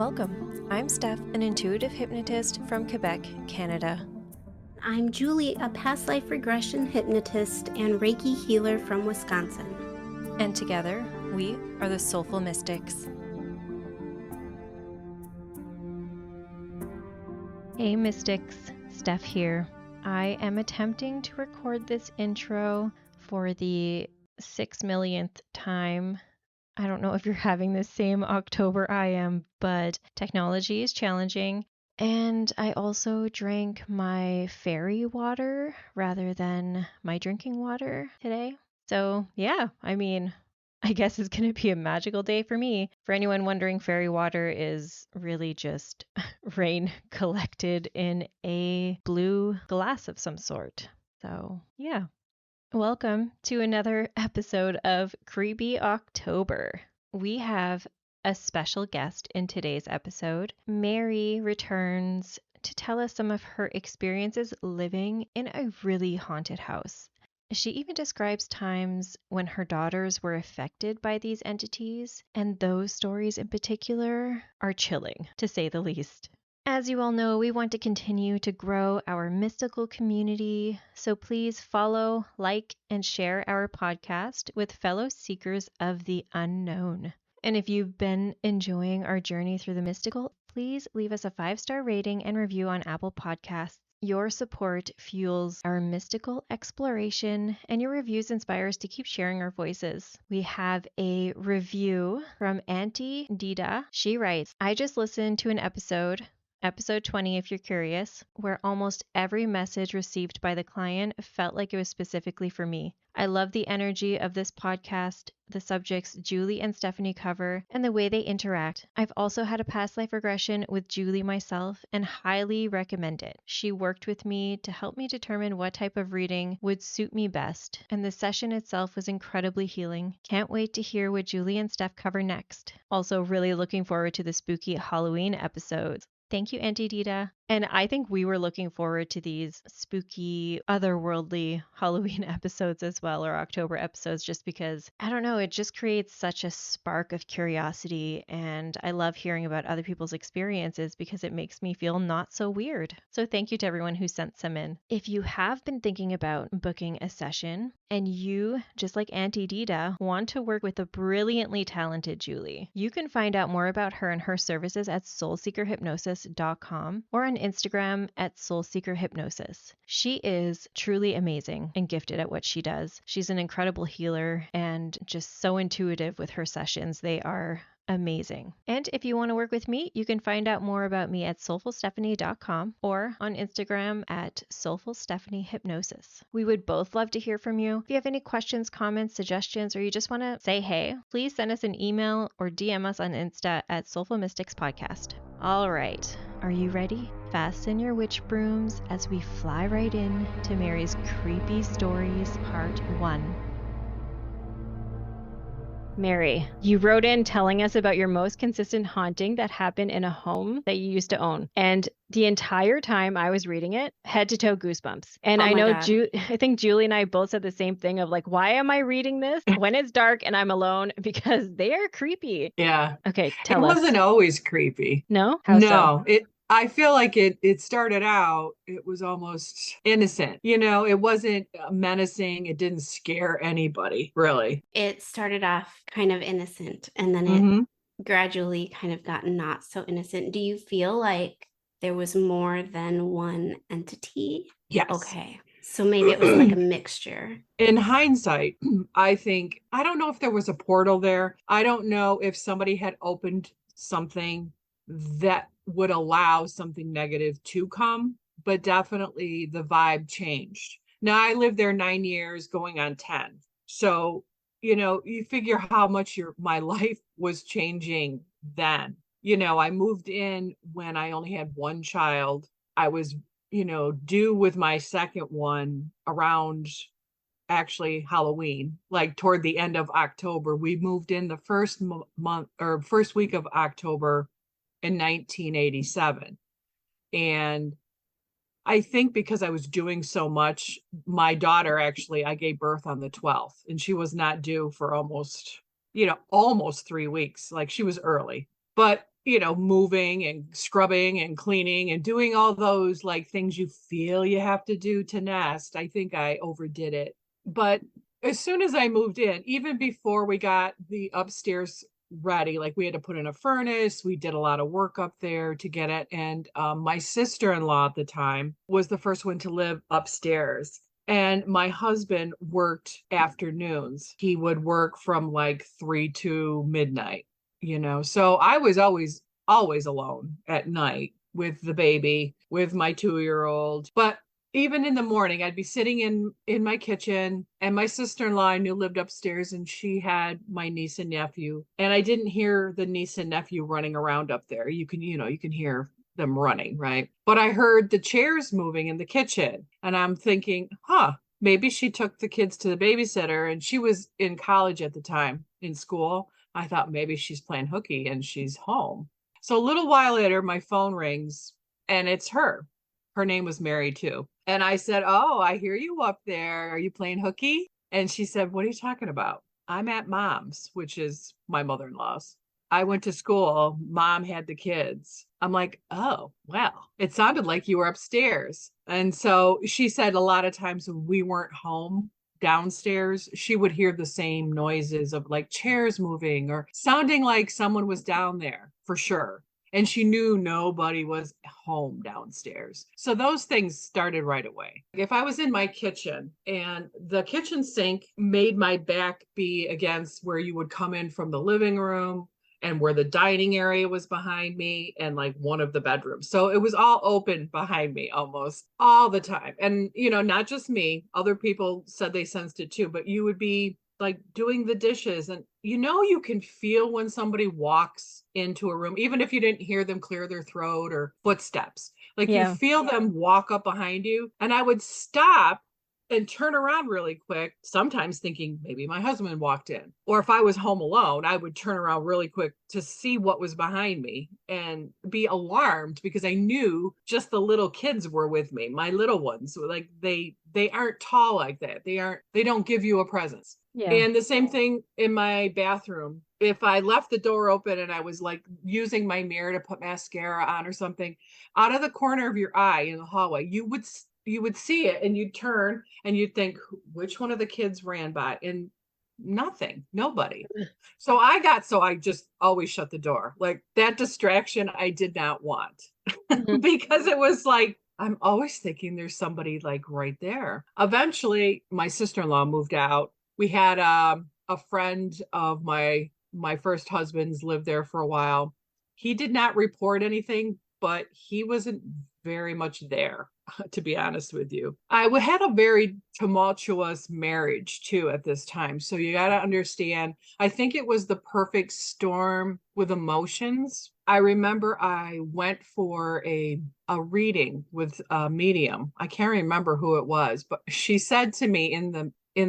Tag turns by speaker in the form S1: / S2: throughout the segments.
S1: Welcome. I'm Steph, an intuitive hypnotist from Quebec, Canada.
S2: I'm Julie, a past life regression hypnotist and Reiki healer from Wisconsin.
S1: And together, we are the Soulful Mystics. Hey Mystics, Steph here. I am attempting to record this intro for the 6 millionth time. I don't know if you're having the same October I am, but technology is challenging. And I also drank my fairy water rather than my drinking water today. So yeah, I guess it's going to be a magical day for me. For anyone wondering, fairy water is really just rain collected in a blue glass of some sort. So yeah. Welcome to another episode of Creepy October. We have a special guest in today's episode. Mary returns to tell us some of her experiences living in a really haunted house. She even describes times when her daughters were affected by these entities, and those stories in particular are chilling, to say the least. As you all know, we want to continue to grow our mystical community, so please follow, like, and share our podcast with fellow seekers of the unknown. And if you've been enjoying our journey through the mystical, please leave us a 5-star rating and review on Apple Podcasts. Your support fuels our mystical exploration, and your reviews inspire us to keep sharing our voices. We have a review from Auntie Dida. She writes, I just listened to an episode 20 if you're curious, where almost every message received by the client felt like it was specifically for me. I love the energy of this podcast, the subjects Julie and Stephanie cover, and the way they interact. I've also had a past life regression with Julie myself and highly recommend it. She worked with me to help me determine what type of reading would suit me best, and the session itself was incredibly healing. Can't wait to hear what Julie and Steph cover next. Also really looking forward to the spooky Halloween episodes. Thank you, Auntie Dita. And I think we were looking forward to these spooky, otherworldly Halloween episodes as well, or October episodes, just because, I don't know, it just creates such a spark of curiosity. And I love hearing about other people's experiences because it makes me feel not so weird. So thank you to everyone who sent some in. If you have been thinking about booking a session and you, just like Auntie Dita, want to work with a brilliantly talented Julie, you can find out more about her and her services at soulseekerhypnosis.com or on Instagram at soulseekerhypnosis. She is truly amazing and gifted at what she does. She's an incredible healer and just so intuitive with her sessions. They are amazing. And if you want to work with me, you can find out more about me at soulfulstephanie.com or on Instagram at soulfulstephaniehypnosis. We would both love to hear from you. If you have any questions, comments, suggestions, or you just want to say hey, please send us an email or DM us on Insta at Soulful Mystics Podcast. All right, are you ready? Fasten your witch brooms as we fly right in to Mary's Creepy Stories Part 1. Mary, you wrote in telling us about your most consistent haunting that happened in a home that you used to own. And the entire time I was reading it, head to toe goosebumps. And
S2: Oh
S1: I
S2: my
S1: know,
S2: God.
S1: I think Julie and I both said the same thing of like, why am I reading this when it's dark and I'm alone? Because they are creepy.
S3: Yeah.
S1: Okay,
S3: It
S1: tell us.
S3: wasn't always creepy.
S1: No? How so?
S3: No, I feel like it started out, it was almost innocent. You know, it wasn't menacing. It didn't scare anybody, really.
S2: It started off kind of innocent and then
S3: hmm
S2: it gradually kind of got not so innocent. Do you feel like there was more than one entity?
S3: Yes.
S2: Okay. So maybe it was like a mixture.
S3: In hindsight, I don't know if there was a portal there. I don't know if somebody had opened something that would allow something negative to come, but definitely the vibe changed. Now I lived there 9 years, going on 10. So, you figure how much my life was changing then. I moved in when I only had one child. I was, due with my second one around actually Halloween, like toward the end of October. We moved in the first month or first week of October in 1987. And I think because I was doing so much, my daughter actually, I gave birth on the 12th and she was not due for almost 3 weeks. Like she was early. But moving and scrubbing and cleaning and doing all those like things you feel you have to do to nest. I think I overdid it. But as soon as I moved in, even before we got the upstairs ready, like we had to put in a furnace, we did a lot of work up there to get it. And my sister-in-law at the time was the first one to live upstairs. And my husband worked afternoons. He would work from like 3 to midnight, So I was always alone at night with the baby, with my 2-year-old. But even in the morning, I'd be sitting in my kitchen, and my sister-in-law I knew lived upstairs, and she had my niece and nephew. And I didn't hear the niece and nephew running around up there. You can hear them running, right? But I heard the chairs moving in the kitchen, and I'm thinking, maybe she took the kids to the babysitter, and she was in college at the time, in school. I thought maybe she's playing hooky and she's home. So a little while later, my phone rings, and it's her. Her name was Mary too. And I said, "Oh, I hear you up there. Are you playing hooky?" And she said, "What are you talking about?" "I'm at mom's," which is my mother-in-law's. "I went to school. Mom had the kids." I'm like, "Oh, well, it sounded like you were upstairs." And so she said a lot of times when we weren't home downstairs, she would hear the same noises of like chairs moving or sounding like someone was down there for sure. And she knew nobody was home downstairs. So those things started right away. If I was in my kitchen and the kitchen sink made my back be against where you would come in from the living room, and where the dining area was behind me, and like one of the bedrooms. So it was all open behind me almost all the time. And, not just me, other people said they sensed it too, but you would be like doing the dishes, and you can feel when somebody walks into a room, even if you didn't hear them clear their throat or footsteps, like you feel them walk up behind you. And I would stop and turn around really quick, sometimes thinking maybe my husband walked in. Or if I was home alone, I would turn around really quick to see what was behind me and be alarmed because I knew just the little kids were with me, my little ones. Like they aren't tall like that. They don't give you a presence.
S1: Yeah.
S3: And the same thing in my bathroom. If I left the door open and I was like using my mirror to put mascara on or something, out of the corner of your eye in the hallway, you would see it, and you'd turn and you'd think, which one of the kids ran by? And nobody. So I just always shut the door. Like that distraction I did not want because it was like, I'm always thinking there's somebody like right there. Eventually, my sister-in-law moved out. We had a friend of my first husband's lived there for a while. He did not report anything, but he wasn't very much there, to be honest with you. I had a very tumultuous marriage too at this time. So you got to understand, I think it was the perfect storm with emotions. I remember I went for a reading with a medium. I can't remember who it was, but she said to me in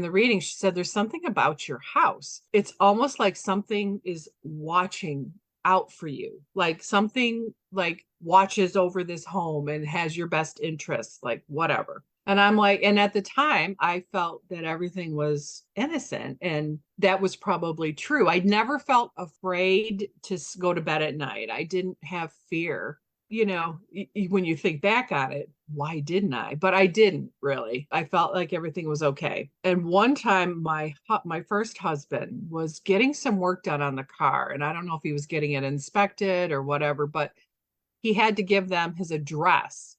S3: the reading, she said, "There's something about your house. It's almost like something is watching out for you, like something like watches over this home and has your best interests, like whatever." And I'm like, and at the time I felt that everything was innocent, and that was probably true. I never felt afraid to go to bed at night. I didn't have fear. When you think back on it, why didn't I? But I didn't really. I felt like everything was okay. And one time my first husband was getting some work done on the car, and I don't know if he was getting it inspected or whatever, but he had to give them his address.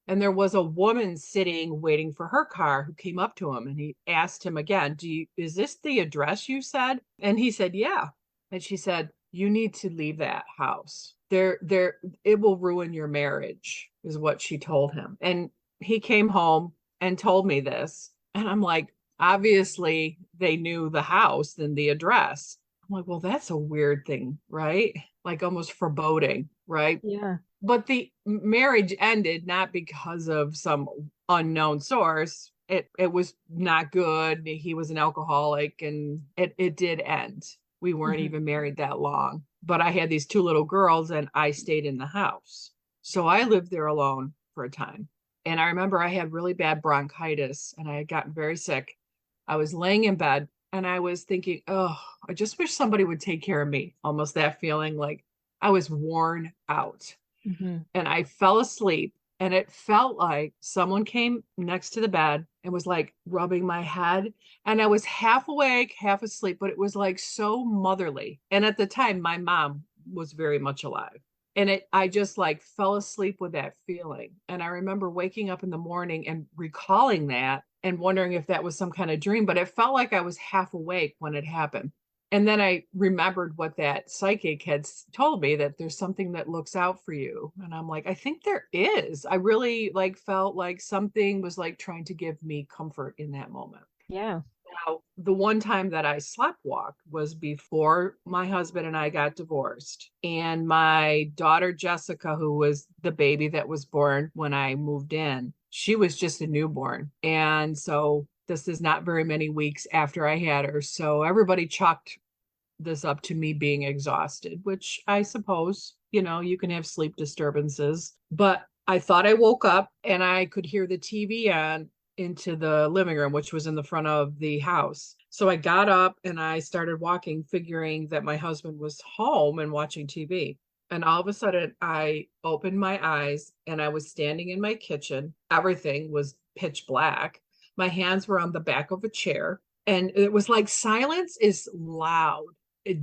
S3: And there was a woman sitting waiting for her car who came up to him, and he asked him again, is this the address you said? And he said, "Yeah." And she said, "You need to leave that house. It will ruin your marriage," is what she told him. And he came home and told me this. And I'm like, obviously they knew the house and the address. I'm like, well, that's a weird thing, right? Like almost foreboding, right?
S1: Yeah.
S3: But the marriage ended not because of some unknown source. It was not good. He was an alcoholic, and it did end. We weren't even married that long. But I had these 2 little girls, and I stayed in the house. So I lived there alone for a time. And I remember I had really bad bronchitis, and I had gotten very sick. I was laying in bed, and I was thinking, oh, I just wish somebody would take care of me. Almost that feeling like I was worn out
S1: Mm-hmm.
S3: and I fell asleep. And it felt like someone came next to the bed and was like rubbing my head. And I was half awake, half asleep, but it was like so motherly. And at the time, my mom was very much alive. And I just like fell asleep with that feeling. And I remember waking up in the morning and recalling that and wondering if that was some kind of dream, but it felt like I was half awake when it happened. And then I remembered what that psychic had told me, that there's something that looks out for you. And I'm like, I think there is. I really like felt like something was like trying to give me comfort in that moment.
S1: Yeah.
S3: Now, the one time that I sleptwalked was before my husband and I got divorced. And my daughter, Jessica, who was the baby that was born when I moved in, she was just a newborn. And so this is not very many weeks after I had her. So everybody chalked this up to me being exhausted, which I suppose, you can have sleep disturbances. But I thought I woke up and I could hear the TV on into the living room, which was in the front of the house. So I got up and I started walking, figuring that my husband was home and watching TV. And all of a sudden, I opened my eyes and I was standing in my kitchen. Everything was pitch black. My hands were on the back of a chair. And it was like silence is loud,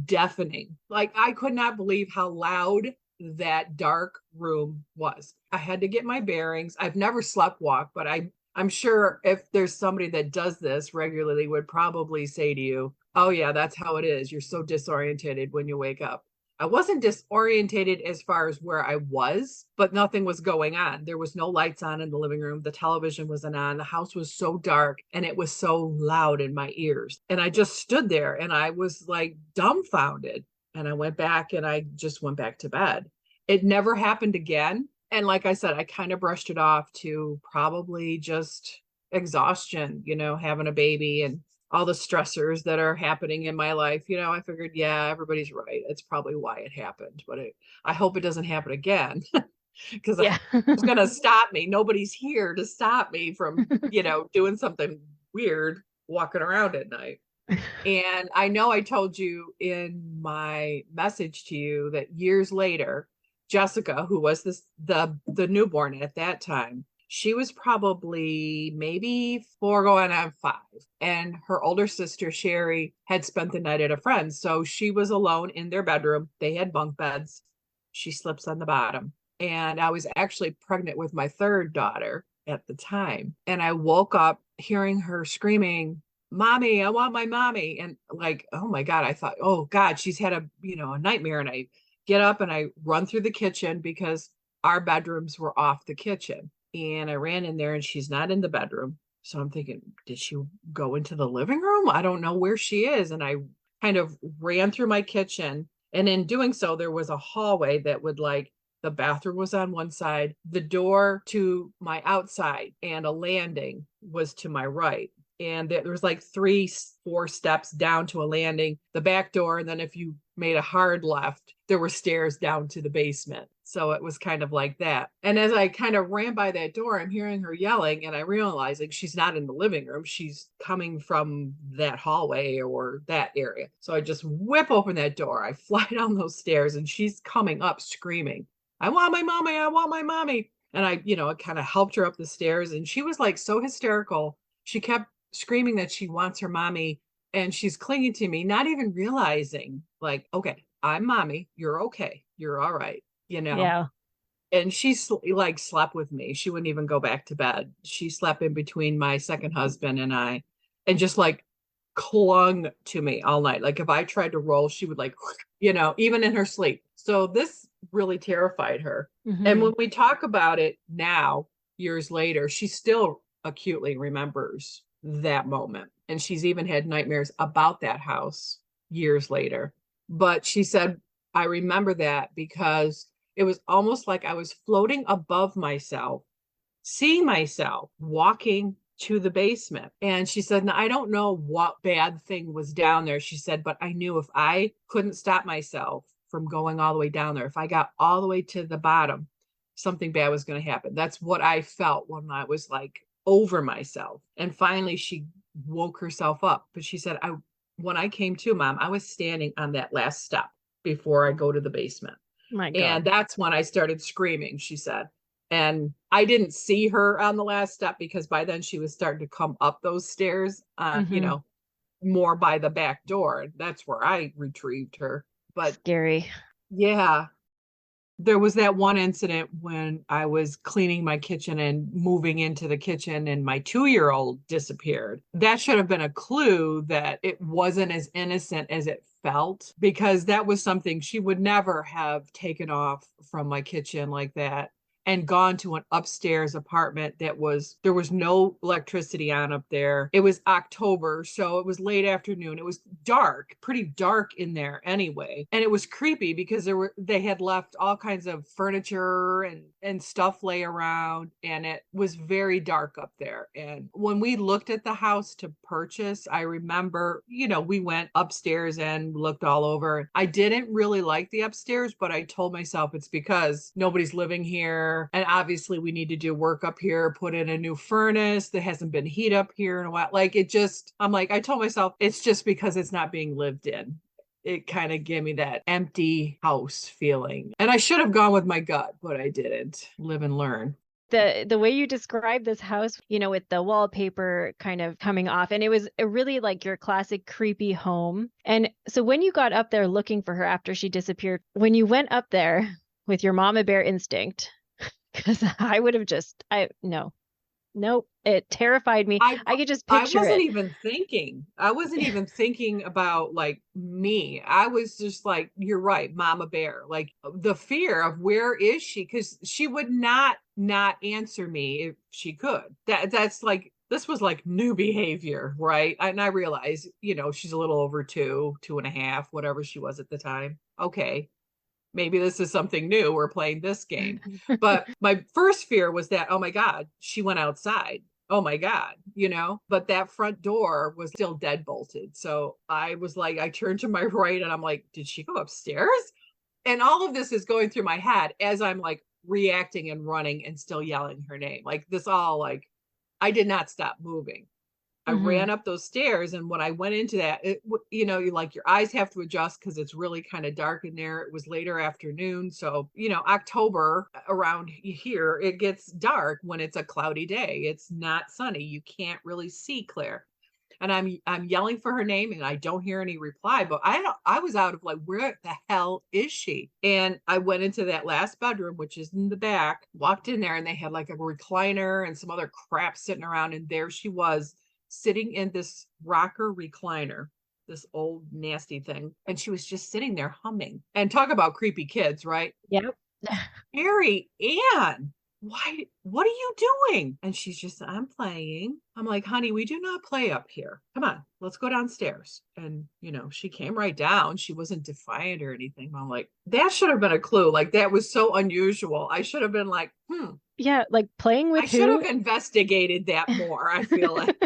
S3: deafening. Like I could not believe how loud that dark room was. I had to get my bearings. I've never sleptwalked, but I'm sure if there's somebody that does this regularly would probably say to you, oh yeah, that's how it is. You're so disoriented when you wake up. I wasn't disorientated as far as where I was, but nothing was going on. There was no lights on in the living room. The television wasn't on. The house was so dark and it was so loud in my ears. And I just stood there and I was like dumbfounded. And I went back and I just went back to bed. It never happened again. And like I said, I kind of brushed it off to probably just exhaustion, having a baby and all the stressors that are happening in my life. I figured, yeah, everybody's right. It's probably why it happened, but I hope it doesn't happen again because
S1: Yeah.
S3: it's going to stop me. Nobody's here to stop me from, doing something weird, walking around at night. And I know I told you in my message to you that years later, Jessica, who was the newborn at that time, she was probably maybe 4 going on 5. And her older sister, Sherry, had spent the night at a friend's. So she was alone in their bedroom. They had bunk beds. She slips on the bottom. And I was actually pregnant with my 3rd daughter at the time. And I woke up hearing her screaming, Mommy, I want my mommy. And like, oh my God, I thought, oh God, she's had a nightmare. And I get up and I run through the kitchen because our bedrooms were off the kitchen. And I ran in there and she's not in the bedroom. So I'm thinking, did she go into the living room? I don't know where she is. And I kind of ran through my kitchen. And in doing so, there was a hallway that would the bathroom was on one side, the door to my outside and a landing was to my right. And there was 3-4 steps down to a landing, the back door. And then if you made a hard left, there were stairs down to the basement. So it was kind of like that. And as I kind of ran by that door, I'm hearing her yelling and I'm realizing she's not in the living room. She's coming from that hallway or that area. So I just whip open that door. I fly down those stairs and she's coming up screaming, I want my mommy. I want my mommy. And I kind of helped her up the stairs and she was so hysterical. She kept screaming that she wants her mommy and she's clinging to me, not even realizing okay, I'm mommy. You're okay. You're all right.
S1: Yeah.
S3: And she slept with me. She wouldn't even go back to bed. She slept in between my second husband and I and just clung to me all night. If I tried to roll, she would even in her sleep. So this really terrified her.
S1: Mm-hmm.
S3: And when we talk about it now, years later, she still acutely remembers that moment. And she's even had nightmares about that house years later. But she said, I remember that because it was almost like I was floating above myself, seeing myself walking to the basement. And she said, I don't know what bad thing was down there. She said, but I knew if I couldn't stop myself from going all the way down there, if I got all the way to the bottom, something bad was going to happen. That's what I felt when I was over myself. And finally, she woke herself up. But she said, when I came to, Mom, I was standing on that last step before I go to the basement.
S1: My
S3: And
S1: God.
S3: that's when I started screaming, she said. And I didn't see her on the last step because by then she was starting to come up those stairs,
S1: Mm-hmm.
S3: more by the back door. That's where I retrieved her. But
S1: Scary.
S3: yeah, there was that one incident when I was cleaning my kitchen and moving into the kitchen, and my 2-year-old disappeared. That should have been a clue that it wasn't as innocent as it felt, because that was something she would never have taken off from my kitchen like that and gone to an upstairs apartment there was no electricity on up there. It was October, so it was late afternoon. It was dark, pretty dark in there anyway. And it was creepy because they had left all kinds of furniture and stuff lay around, and it was very dark up there. And when we looked at the house to purchase, I remember, we went upstairs and looked all over. I didn't really like the upstairs, but I told myself it's because nobody's living here. And obviously we need to do work up here, put in a new furnace. There hasn't been heat up here in a while. I told myself it's just because it's not being lived in. It kind of gave me that empty house feeling. And I should have gone with my gut, but I didn't. Live and learn.
S1: The way you described this house, with the wallpaper kind of coming off, and it was really like your classic creepy home. And so when you got up there looking for her after she disappeared, when you went up there with your mama bear instinct, because I would have nope, it terrified me. I could just picture
S3: I wasn't
S1: it.
S3: even thinking. I wasn't even thinking about like me. I was just like, you're right, mama bear. Like the fear of where is she? Because she would not answer me if she could. That's like, this was like new behavior, right? And I realize, she's a little over 2.5, whatever she was at the time. Okay, maybe this is something new. We're playing this game. But my first fear was that, oh my God, she went outside. Oh my God, but that front door was still dead bolted. So I was like, I turned to my right and I'm like, did she go upstairs? And all of this is going through my head as I'm like reacting and running and still yelling her name. Like this all like, I did not stop moving. I ran up those stairs, and when I went into that, you like your eyes have to adjust because it's really kind of dark in there. It was later afternoon, so October around here it gets dark when it's a cloudy day. It's not sunny. You can't really see clear. And I'm yelling for her name, and I don't hear any reply. But I was out of like, where the hell is she? And I went into that last bedroom, which is in the back. Walked in there, and they had like a recliner and some other crap sitting around, and there she was, sitting in this rocker recliner, this old nasty thing. And she was just sitting there humming. And talk about creepy kids, right?
S1: Yep.
S3: Mary Ann, what are you doing? And she's just, I'm playing. I'm like, honey, we do not play up here. Come on, let's go downstairs. And she came right down. She wasn't defiant or anything. I'm like, that should have been a clue. Like that was so unusual. I should have been like,
S1: Yeah, like playing with
S3: I should have investigated that more. I feel like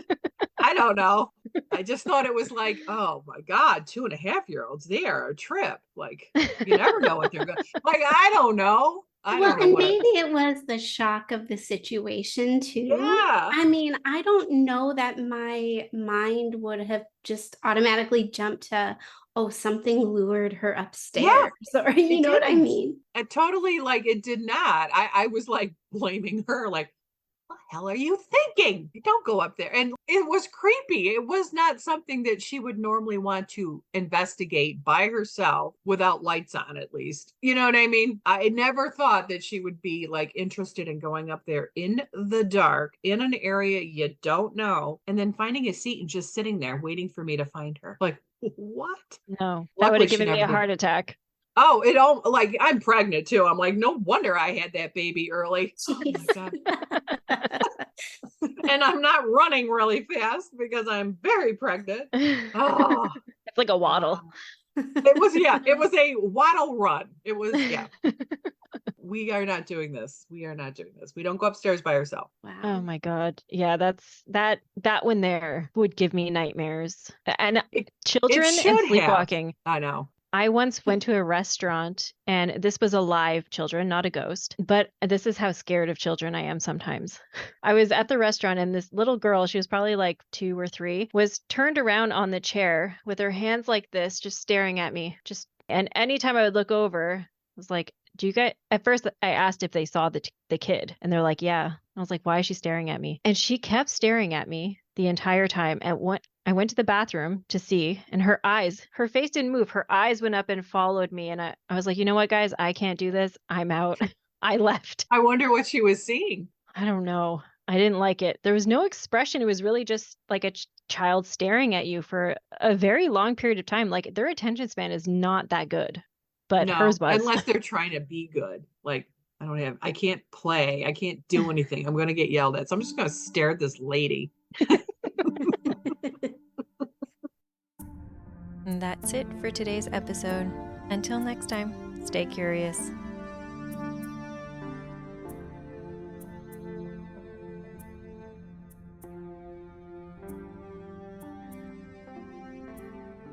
S3: I don't know. I just thought it was like, oh my God, 2.5-year-olds, they are a trip. Like you never know what they're going. Like I don't know.
S2: And maybe it was the shock of the situation too.
S3: Yeah.
S2: I mean, I don't know that my mind would have just automatically jumped to, oh, something lured her upstairs. Yeah, or you know what I mean?
S3: It totally, like, it did not. I was like blaming her, like, what the hell are you thinking? Don't go up there. And it was creepy. It was not something that she would normally want to investigate by herself without lights on, at least. You know what I mean? I never thought that she would be like interested in going up there in the dark in an area you don't know, and then finding a seat and just sitting there waiting for me to find her. Like, what?
S1: No, that would have given me a heart attack.
S3: Oh, it all, like, I'm pregnant too. I'm like, no wonder I had that baby early. Jeez. Oh my God. And I'm not running really fast because I'm very pregnant. Oh,
S1: it's like a waddle.
S3: It was a waddle run. It was, yeah. We are not doing this. We don't go upstairs by ourselves.
S1: Wow. Oh my God. Yeah, that one there would give me nightmares. And children and sleepwalking.
S3: I know.
S1: I once went to a restaurant, and this was a live children, not a ghost, but this is how scared of children I am sometimes. I was at the restaurant, and this little girl, she was probably like 2 or 3, was turned around on the chair with her hands like this, just staring at me. And anytime I would look over, was like, do you guys, at first I asked if they saw the kid, and they're like, yeah. I was like, why is she staring at me? And she kept staring at me the entire time. And I went to the bathroom to see, and her face didn't move. Her eyes went up and followed me. And I was like, you know what, guys, I can't do this. I'm out. I left.
S3: I wonder what she was seeing.
S1: I don't know. I didn't like it. There was no expression. It was really just like a child staring at you for a very long period of time. Like their attention span is not that good, but
S3: No,
S1: hers was.
S3: unless they're trying to be good. Like, I can't play. I can't do anything. I'm going to get yelled at. So I'm just going to stare at this lady.
S1: And that's it for today's episode. Until next time, stay curious.